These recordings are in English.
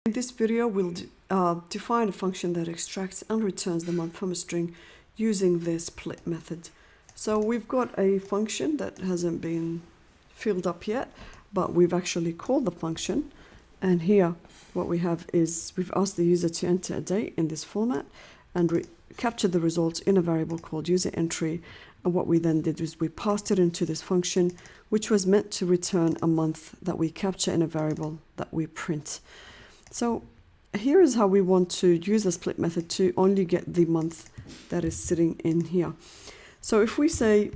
In this video, we'll define a function that extracts and returns the month from a string using the split method. So we've got a function that hasn't been filled up yet, but we've actually called the function. And here, what we have is we've asked the user to enter a date in this format and capture the results in a variable called user entry. And what we then did was we passed it into this function, which was meant to return a month that we capture in a variable that we print. So here is how we want to use the split method to only get the month that is sitting in here. So if we say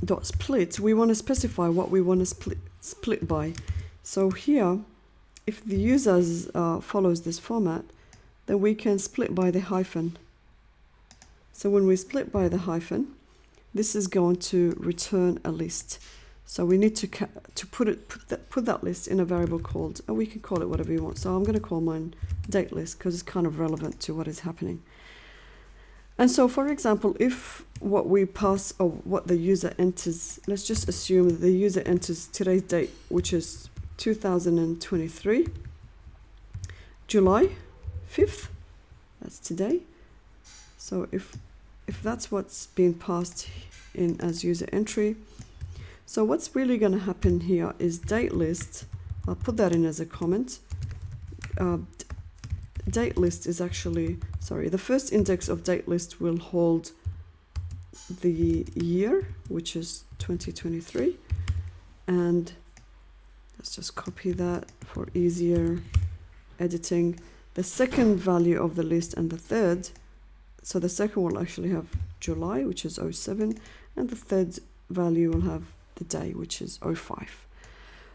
dot split, we want to specify what we want to split by. So here, if the user follows this format, then we can split by the hyphen. So when we split by the hyphen, this is going to return a list. So we need to put that list in a variable called, and we can call it whatever you want. So I'm going to call mine date list because it's kind of relevant to what is happening. And so, for example, if what we pass or what the user enters, let's just assume that the user enters today's date, which is 2023, July 5th. That's today. So if that's what's being passed in as user entry. So what's really going to happen here is date list, I'll put that in as a comment. Date list is actually, the first index of date list will hold the year, which is 2023. And let's just copy that for easier editing. The second value of the list and the third, so the second will actually have July, which is 07, and the third value will have the day, which is 05.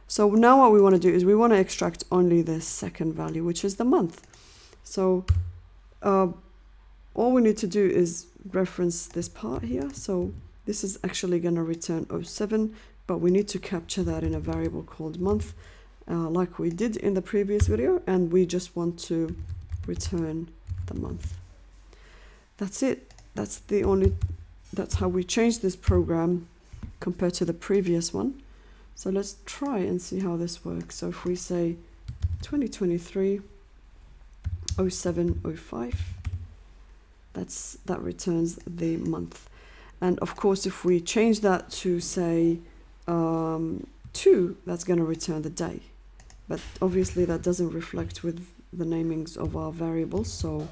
So now what we want to do is we want to extract only the second value, which is the month. So all we need to do is reference this part here. So this is actually going to return 07, but we need to capture that in a variable called month, like we did in the previous video, and we just want to return the month. That's it. That's how we change this program compared to the previous one. So let's try and see how this works. So if we say 2023 07 05, that returns the month. And of course, if we change that to say 2, that's going to return the day. But obviously that doesn't reflect with the namings of our variables. So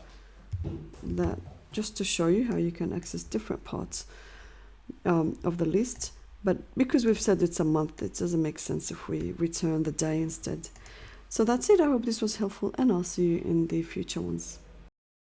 that just to show you how you can access different parts of the list. But because we've said it's a month, it doesn't make sense if we return the day instead. So that's it. I hope this was helpful, and I'll see you in the future ones.